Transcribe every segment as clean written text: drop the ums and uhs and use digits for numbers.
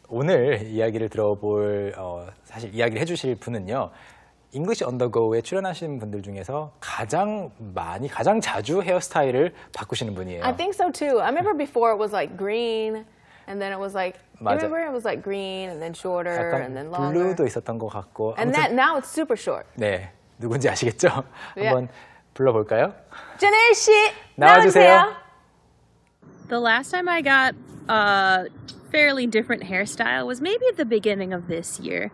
오늘 이야기를 들어볼 사실 이야기를 해주실 분은요. English on the Go에 출연하시는 분들 중에서 가장 자주 헤어스타일을 바꾸시는 분이에요. I think so too. I remember before it was like green, and then it was like you 맞아. remember it was like green, and then shorter, and then 약간 longer. 블루도 있었던 것 같고. And that now it's super short. 네, 누군지 아시겠죠? Yeah. 한번 불러볼까요? 제넬 씨, 나와주세요. The last time I got a fairly different hairstyle was maybe at the beginning of this year.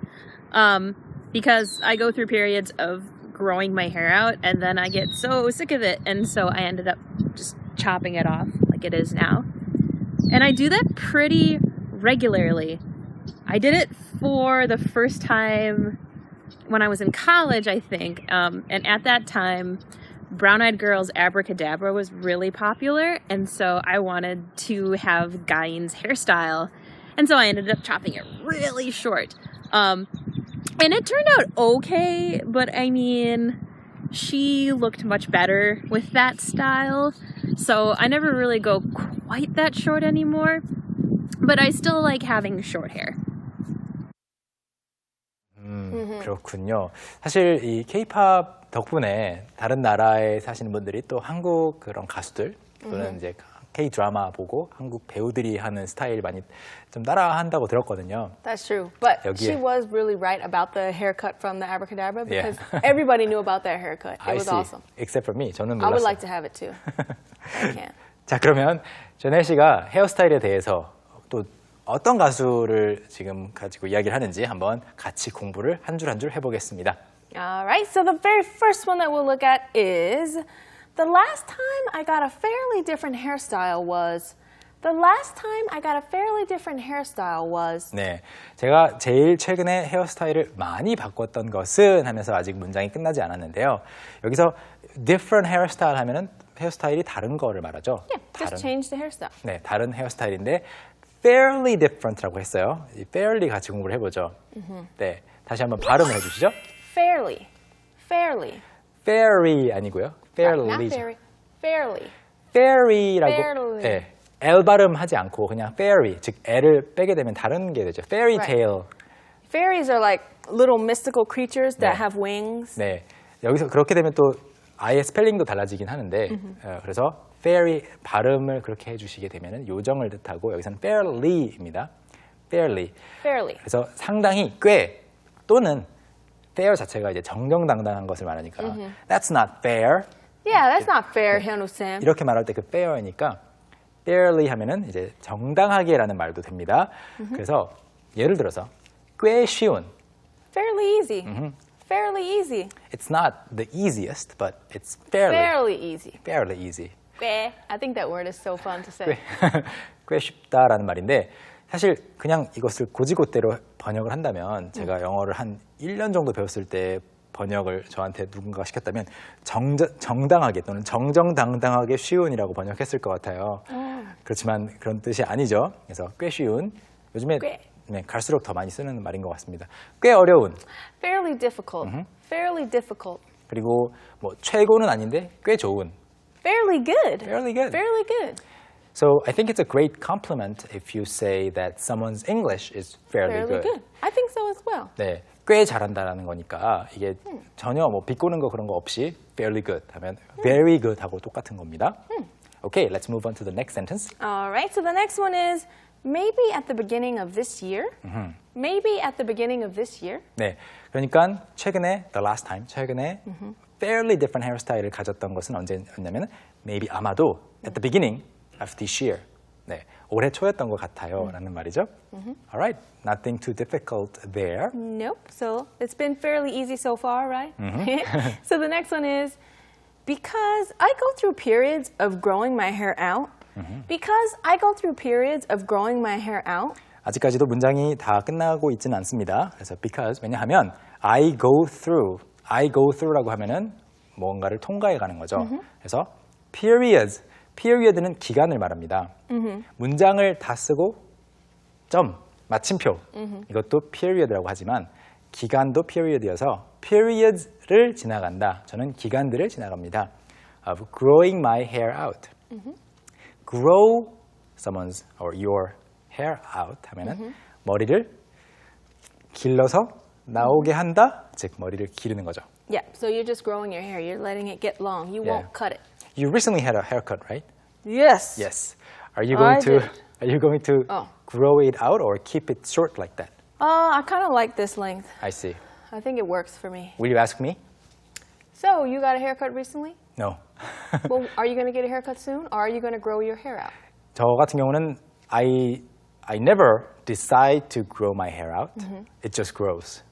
Because I go through periods of growing my hair out and then I get so sick of it. And so I ended up just chopping it off like it is now. And I do that pretty regularly. I did it for the first time when I was in college, I think. And at that time, Brown Eyed Girl's Abracadabra was really popular. And so I wanted to have Gain's hairstyle. And so I ended up chopping it really short. And it turned out okay, but I mean, she looked much better with that style. So I never really go quite that short anymore, but I still like having short hair. 그렇군요. 사실 이 K-팝 덕분에 다른 나라에 사시는 분들이 또 한국 그런 가수들 또는 이제 K-드라마 보고 한국 배우들이 하는 스타일 많이 좀 따라한다고 들었거든요. That's true. But 여기에. she was really right about the haircut from the Abracadabra because everybody knew about that haircut. It I was see. awesome. Except for me. 저는 I would 몰랐어요. like to have it too. I can't. 자, 그러면 제넬 씨가 헤어스타일에 대해서 또 어떤 가수를 지금 가지고 이야기를 하는지 한번 같이 공부를 한 줄 한 줄 해보겠습니다. All right, so the very first one that we'll look at is the last time I got a fairly different hairstyle was. The last time I got a fairly different hairstyle was. 네, 제가 제일 최근에 헤어스타일을 많이 바꿨던 것은 하면서 아직 문장이 끝나지 않았는데요. 여기서 different hairstyle 하면은 헤어스타일이 다른 거를 말하죠. Yeah, just change the hairstyle. 네, 다른 헤어스타일인데 fairly different라고 했어요. 이 fairly 같이 공부를 해보죠. 네, 다시 한번 발음을 해주시죠. Fairly. Fairly. Fairy 아니고요. Fairly. Not fairy. Fairly. Fairy라고 Fairly. 네, L 발음하지 않고 그냥 fairy, 즉 L을 빼게 되면 다른 게 되죠. Fairy tale. Fairies are like little mystical creatures that 네. have wings. 네, 여기서 그렇게 되면 또 아예 스펠링도 달라지긴 하는데 그래서 fairy 발음을 그렇게 해주시게 되면 요정을 뜻하고 여기서는 fairly입니다. fairly. Fairly. 그래서 상당히 꽤 또는 fair 자체가 이제 정정당당한 것을 말하니까 that's not fair Yeah, that's not fair, 현우 쌤. 이렇게 말할 때 그 fair이니까 fairly 하면은 이제 정당하게라는 말도 됩니다. 그래서 예를 들어서 꽤 쉬운 Fairly easy. Fairly easy. it's not the easiest but it's fairly Fairly easy. easy. 꽤. I think that word is so fun to say. 꽤 쉽다라는 말인데 사실 그냥 이것을 고지고대로 번역을 한다면 제가 영어를 한 1년 정도 배웠을 때 번역을 저한테 누군가가 시켰다면 정당하게 또는 정정당당하게 쉬운이라고 번역했을 것 같아요. 그렇지만 그런 뜻이 아니죠. 그래서 꽤 쉬운, 요즘에 꽤. 네, 갈수록 더 많이 쓰는 말인 것 같습니다. 꽤 어려운, Fairly difficult. Fairly difficult. 그리고 뭐 최고는 아닌데 꽤 좋은. Fairly good. Fairly good. Fairly good. So I think it's a great compliment if you say that someone's English is fairly Fairly good. good. I think so as well. 네, 꽤 잘한다라는 거니까 이게 전혀 뭐 비꼬는 거 그런 거 없이 fairly good 하면 very good 하고 똑같은 겁니다. Okay, let's move on to the next sentence. All right, so the next one is maybe at the beginning of this year. Maybe at the beginning of this year. 네, 그러니까 최근에 the last time 최근에 fairly different hairstyle을 가졌던 것은 언제였냐면 maybe 아마도 at the beginning of this year. 네, 올해 초였던 것 같아요라는 말이죠. All right, nothing too difficult there. Nope. So it's been fairly easy so far, right? So the next one is because I go through periods of growing my hair out. Because I go through periods of growing my hair out. 아직까지도 문장이 다 끝나고 있지는 않습니다. 그래서 because 왜냐하면 I go through라고 하면은 뭔가를 통과해 가는 거죠. 그래서 period는 기간을 말합니다. 문장을 다 쓰고 점, 마침표 이것도 period라고 하지만 기간도 period이어서 periods를 지나간다. 저는 기간들을 지나갑니다. Of growing my hair out. Grow someone's or your hair out 하면은 머리를 길러서 나오게 한다. 즉 머리를 기르는 거죠. Yeah, so you're just growing your hair. You're letting it get long. You Yeah. won't cut it. You recently had a haircut, right? Yes. Yes. Are you going I to did. Are you going to Oh. grow it out or keep it short like that? I kind of like this length. I see. I think it works for me. Will you ask me? So, you got a haircut recently? No. Well, are you going to get a haircut soon, or are you going to grow your hair out? 저 같은 경우는 I never decide to grow my hair out. It just grows.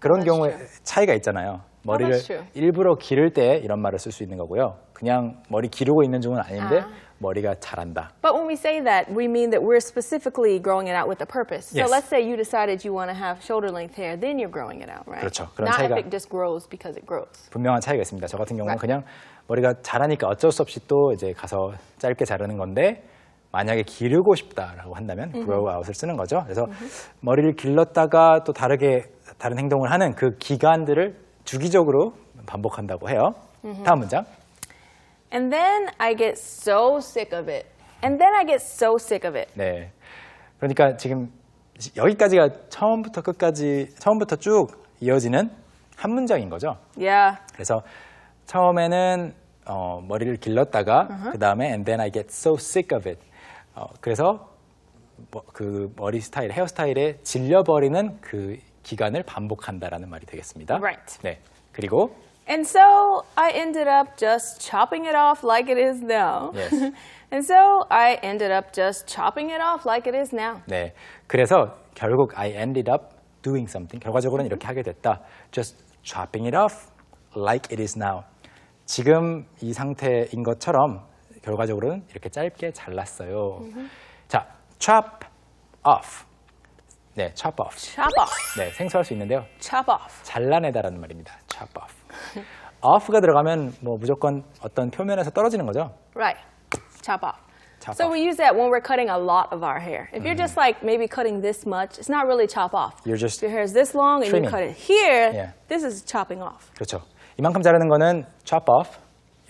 그런 That's 경우에 true. 차이가 있잖아요. 머리를 that's true. 일부러 기를 때 이런 말을 쓸 수 있는 거고요. 그냥 머리 기르고 있는 중은 아닌데 아. 머리가 자란다. But when we say that, we mean that we're specifically growing it out with a purpose. So Yes. let's say you decided you want to have shoulder length hair, then you're growing it out, right? 그렇죠. 그런 Not 차이가- if it just grows because it grows. 분명한 차이가 있습니다. 저 같은 경우는 Right. 그냥 머리가 자라니까 어쩔 수 없이 또 이제 가서 짧게 자르는 건데 만약에 기르고 싶다라고 한다면 grow out을 쓰는 거죠. 그래서 머리를 길렀다가 또 다른 행동을 하는 그 기간들을 주기적으로 반복한다고 해요. 다음 문장. And then I get so sick of it. And then I get so sick of it. 네. 그러니까 지금 여기까지가 처음부터 쭉 이어지는 한 문장인 거죠. Yeah. 그래서 처음에는 머리를 길렀다가 그 다음에 and then I get so sick of it. 그래서 그 머리 스타일, 헤어 스타일에 질려버리는 그 기간을 반복한다라는 말이 되겠습니다. Right. 네. 그리고 And so I ended up just chopping it off like it is now. Yes. And so I ended up just chopping it off like it is now. 네. 그래서 결국 I ended up doing something. 결과적으로는 이렇게 하게 됐다. Just chopping it off like it is now. 지금 이 상태인 것처럼 결과적으로는 이렇게 짧게 잘랐어요. 자, chop off. 네, chop off. Chop off. 네, 생소할 수 있는데요. Chop off. 잘라내다라는 말입니다. chop off. off가 들어가면 뭐 무조건 어떤 표면에서 떨어지는 거죠. Right. Chop off. Chop so off. we use that when we're cutting a lot of our hair. If you're just like maybe cutting this much, it's not really chop off. You're just If your hair is this long and trimming. you cut it here, Yeah. this is chopping off. 그렇죠. 이만큼 자르는 거는 chop off.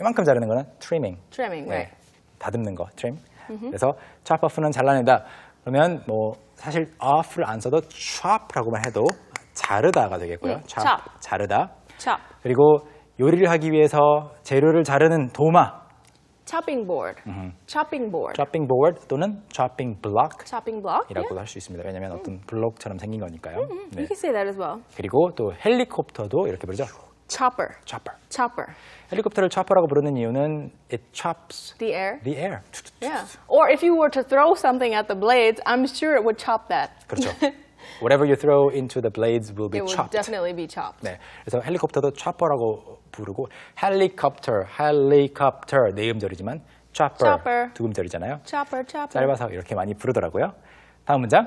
이만큼 자르는 거는 trimming. Trimming, right. 다듬는 거, trim. 그래서 chop off는 잘라낸다. 그러면 뭐 사실 off를 안 써도 chop라고만 해도 자르다가 되겠고요. chop. 자르다. Chop. 그리고 요리를 하기 위해서 재료를 자르는 도마, Chopping board. Chopping board. chopping board 또는 chopping block이라고도 Chopping block. Yeah. 할 수 있습니다. 왜냐하면 어떤 블록처럼 생긴 거니까요. 네. You can say that as well. 그리고 또 헬리콥터도 이렇게 부르죠. Chopper. chopper. Chopper. 헬리콥터를 chopper라고 부르는 이유는 it chops The air. the air. Yeah. Or if you were to throw something at the blades, I'm sure it would chop that. 그렇죠. Whatever you throw into the blades will be It would chopped. definitely be chopped. 네, 그래서 헬리콥터도 chopper라고 부르고 헬리콥터 네 음절이지만 chopper, Chopper. 두 음절이잖아요. Chopper, chopper. 짧아서 이렇게 많이 부르더라고요. 다음 문장.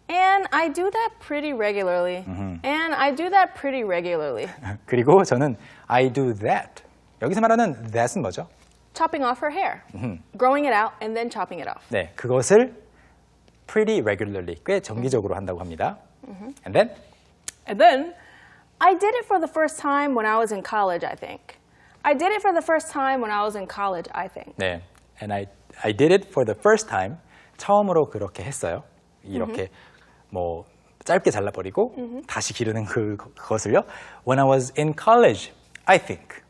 And I do that pretty regularly. And I do that pretty regularly. 그리고 저는 I do that. 여기서 말하는 that은 뭐죠? Chopping off her hair. Growing it out and then chopping it off. 네, 그것을 pretty regularly, 꽤 정기적으로 한다고 합니다. And then And then I did it for the first time when I was in college, I think. I did it for the first time when I was in college, I think. 네, and I did it for the first time. 처음으로 그렇게 했어요. 이렇게 뭐 짧게 잘라버리고 다시 기르는 그것을요. When I was in college, I think.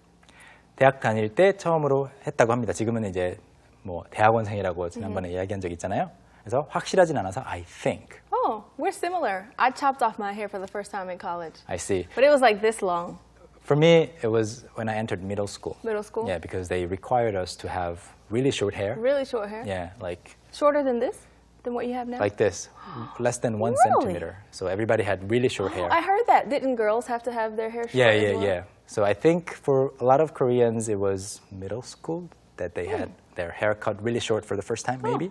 대학 다닐 때 처음으로 했다고 합니다. 지금은 이제 뭐 대학원생이라고 지난번에 이야기한 적 있잖아요. 그래서 확실하진 않아서 I think. Oh, we're similar. I chopped off my hair for the first time in college. I see. But it was like this long. For me, it was when I entered middle school. Middle school? Yeah, because they required us to have really short hair. Really short hair. Yeah, like Shorter than this? Than what you have now? this, less than 1 Really? centimeter. So everybody had really short hair. I heard that. Didn't girls have to have their hair short? Yeah, as yeah, well? yeah. So I think for a lot of Koreans, it was middle school that they had their hair cut really short for the first time, maybe.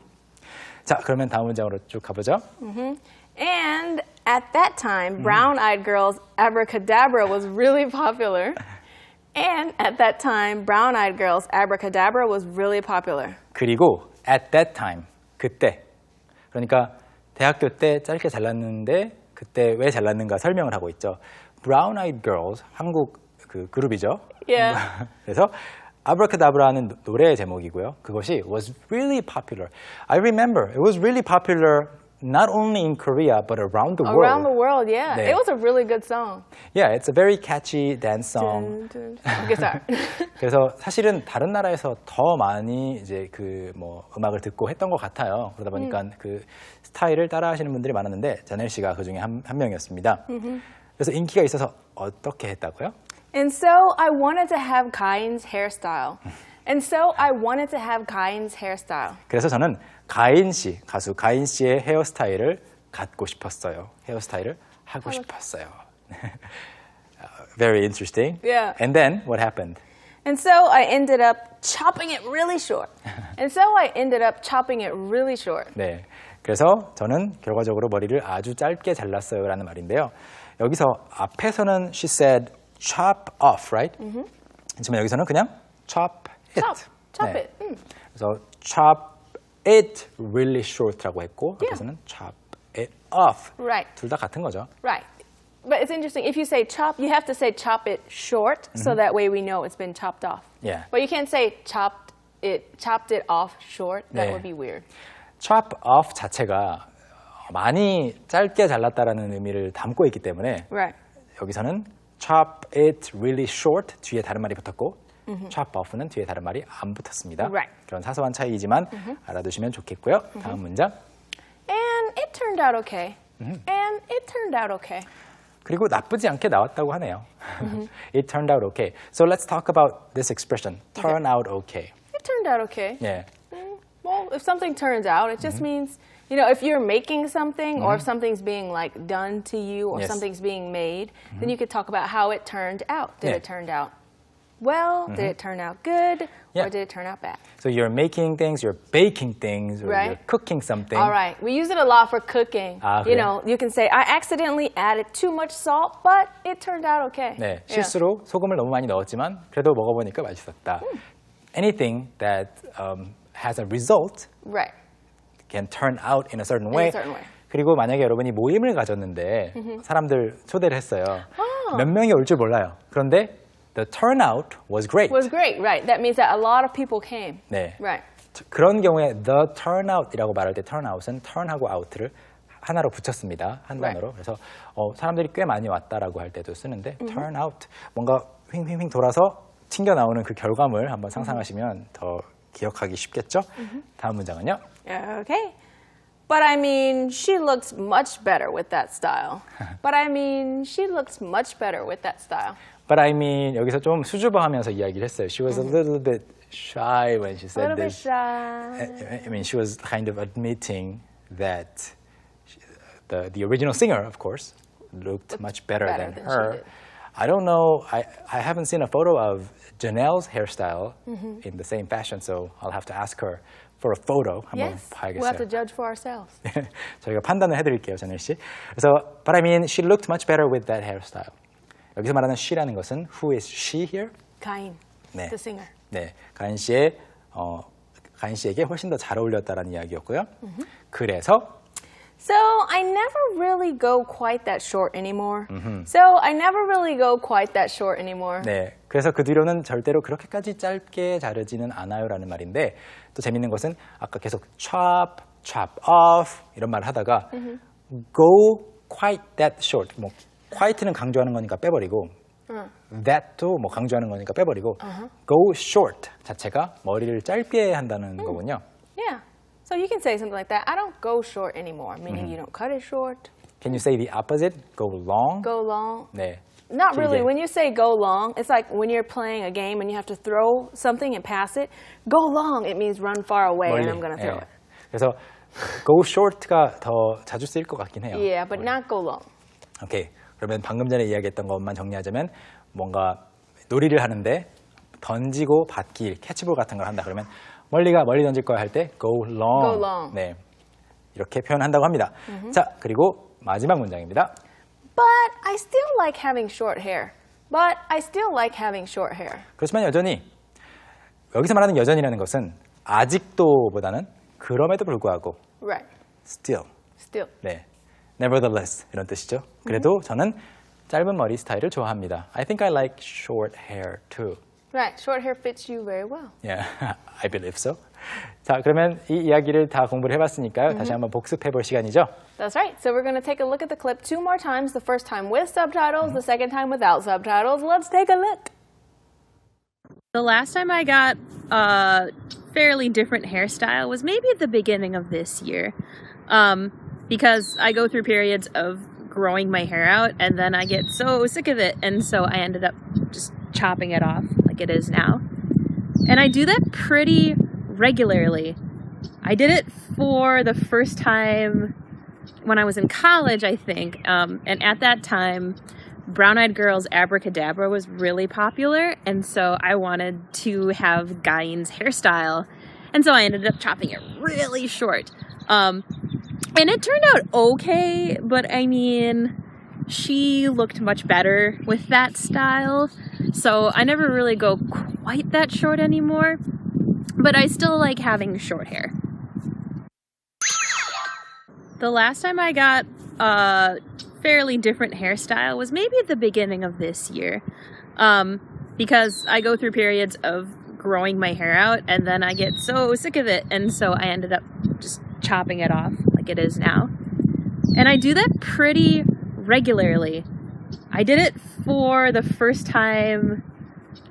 자, 그러면 다음 문장으로 쭉 가보죠. And at that time, brown-eyed girls abracadabra was really popular. And at that time, brown-eyed girls abracadabra was really popular. 그리고 at that time, 그때. 그러니까 대학교 때 짧게 잘랐는데 그때 왜 잘랐는가 설명을 하고 있죠. Brown Eyed Girls, 한국 그 그룹이죠. Yeah. 그래서 아브라카다브라는 노래 제목이고요. 그것이 was really popular. I remember it was really popular not only in Korea but around the world. Around the world, yeah. 네. It was a really good song. Yeah, it's a very catchy dance song. Guitar. 그래서 사실은 다른 나라에서 더 많이 이제 그 뭐 음악을 듣고 했던 것 같아요. 그러다 보니까 그 스타일을 따라하시는 분들이 많았는데 자넬 씨가 그 중에 한 명이었습니다. 그래서 인기가 있어서 어떻게 했다고요? And so I wanted to have Kain's hairstyle. And so I wanted to have Kain's hairstyle. 그래서 저는 가인 씨, 가수 가인 씨의 헤어스타일을 갖고 싶었어요. 헤어스타일을 하고 싶었어요. Very interesting. Yeah. And then what happened? And so I ended up chopping it really short. And so I ended up chopping it really short. 네. 그래서 저는 결과적으로 머리를 아주 짧게 잘랐어요라는 말인데요. 여기서 앞에서는 she said chop off, right? 하지만 여기서는 그냥 chop it. Chop 네. it. 그래서 chop it really short라고 했고 Yeah. 앞에서는 chop it off. Right. 둘 다 같은 거죠. Right. But it's interesting. If you say chop, you have to say chop it short, so that way we know it's been chopped off. Yeah. But you can't say chopped it off short. That 네. would be weird. chop off 자체가 많이 짧게 잘랐다라는 의미를 담고 있기 때문에 Right. 여기서는 chop it really short 뒤에 다른 말이 붙었고 chop off는 뒤에 다른 말이 안 붙었습니다. Right. 그런 사소한 차이이지만 알아두시면 좋겠고요. 다음 문장. And it turned out okay. And it turned out okay. 그리고 나쁘지 않게 나왔다고 하네요. It turned out okay. So let's talk about this expression. Turn out okay. It turned out okay. 예. Well, if something turns out, it just means, you know, if you're making something or if something's being like done to you or Yes. something's being made, then you could talk about how it turned out. Did Yeah. it turn out well? Did it turn out good? Yeah. Or did it turn out bad? So you're making things, you're baking things, or Right. you're cooking something. All right. We use it a lot for cooking. 아, You 그래요? know, you can say, I accidentally added too much salt, but it turned out okay. 네, Yeah. 실수로 소금을 너무 많이 넣었지만 그래도 먹어보니까 맛있었다. Anything that has a result Right. can turn out in a certain way. certain way. 그리고 만약에 여러분이 모임을 가졌는데 사람들 초대를 했어요. 몇 명이 올 줄 몰라요. 그런데 the turnout was great. Was great, right. That means that a lot of people came. 네. Right. 그런 경우에 the turnout이라고 말할 때 turnout은 turn하고 out를 하나로 붙였습니다. 한 Right. 단어로. 그래서 사람들이 꽤 많이 왔다라고 할 때도 쓰는데 turnout 뭔가 휙휙휙 돌아서 튕겨 나오는 그 결과물 한번 상상하시면 더 기억하기 쉽겠죠? 다음 문장은요. Okay. But I mean, she looks much better with that style. But I mean, she looks much better with that style. But I mean 여기서 좀 수줍어하면서 이야기를 했어요. She was a little bit shy when she A said little bit this. shy. I mean, she was kind of admitting that the original singer, of course, looked much better than than she her. did. I don't know. I haven't seen a photo of Janelle's hairstyle in the same fashion, so I'll have to ask her for a photo. 한번 Yes. 봐야겠어요. We'll have to judge for ourselves. 저희가 판단을 해드릴게요, 전일 씨. 그래서, but I mean, she looked much better with that hairstyle. 여기서 말하는 she라는 것은 who is she here? Kain, 네. the singer. 네, 가인 씨에게 훨씬 더 잘 어울렸다라는 이야기였고요. 그래서 So I never really go quite that short anymore. So I never really go quite that short anymore. 네, 그래서 그 뒤로는 절대로 그렇게까지 짧게 자르지는 않아요라는 말인데 또 재밌는 것은 아까 계속 chop, chop off 이런 말을 하다가 go quite that short. 뭐 quite는 강조하는 거니까 빼버리고 that도 뭐 강조하는 거니까 빼버리고 go short 자체가 머리를 짧게 한다는 거군요. Yeah. So you can say something like that. I don't go short anymore, meaning you don't cut it short. Can you say the opposite? Go long? Go long. 네. Not really. 길게. When you say go long, it's like when you're playing a game and you have to throw something and pass it. Go long, it means run far away 멀리. and I'm going to throw 예. it. 그래서 go short가 더 자주 쓰일 것 같긴 해요. Yeah, but not go long. 오케이. 그러면 방금 전에 이야기했던 것만 정리하자면 뭔가 놀이를 하는데 던지고 받기, 캐치볼 같은 걸 한다. 그러면 멀리 던질 거야 할 때 go long. Go long. 네. 이렇게 표현한다고 합니다. 자, 그리고 마지막 문장입니다. But I still like having short hair. But I still like having short hair. 그렇지만 여전히 여기서 말하는 여전이라는 것은 아직도보다는 그럼에도 불구하고 Right. still. Still. 네. nevertheless 이런 뜻이죠. 그래도 저는 짧은 머리 스타일을 좋아합니다. I think I like short hair too. Right, short hair fits you very well. Yeah, I believe so. 자, 그러면 이 이야기를 다 공부를 해봤으니까요. 다시 한번 복습해볼 시간이죠. That's right. So we're going to take a look at the clip 2 more times. The first time with subtitles, the second time without subtitles. Let's take a look. The last time I got a fairly different hairstyle was maybe at the beginning of this year. Because I go through periods of growing my hair out and then I get so sick of it. And so I ended up just chopping it off like it is now. And I do that pretty regularly. I did it for the first time when I was in college, I think. And at that time, Brown Eyed Girl's Abracadabra was really popular. And so I wanted to have Guyin's hairstyle. And so I ended up chopping it really short. And it turned out okay, but I mean, she looked much better with that style. So I never really go quite that short anymore, but I still like having short hair. The last time I got a fairly different hairstyle was maybe at the beginning of this year. Because I go through periods of growing my hair out and then I get so sick of it. And so I ended up just chopping it off like it is now. And I do that pretty regularly. I did it for the first time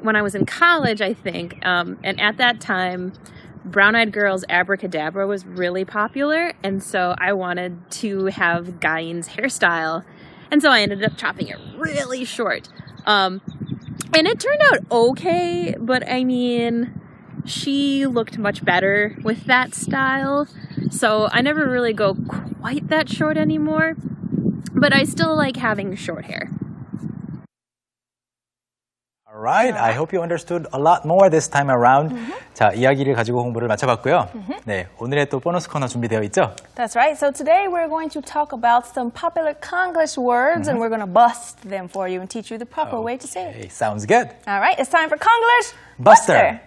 when I was in college, I think. And at that time, Brown Eyed Girl's Abracadabra was really popular. And so I wanted to have Guyin's hairstyle. And so I ended up chopping it really short. And it turned out okay, but I mean, she looked much better with that style. So I never really go quite that short anymore, but I still like having short hair. All right, I hope you understood a lot more this time around. 자, 이야기를 가지고 공부를 마쳐봤고요. 네, 오늘의 또 보너스 코너 준비되어 있죠? That's right. So today we're going to talk about some popular Konglish words and we're going to bust them for you and teach you the proper way to say it. Okay, sounds good. All right, it's time for Konglish Buster.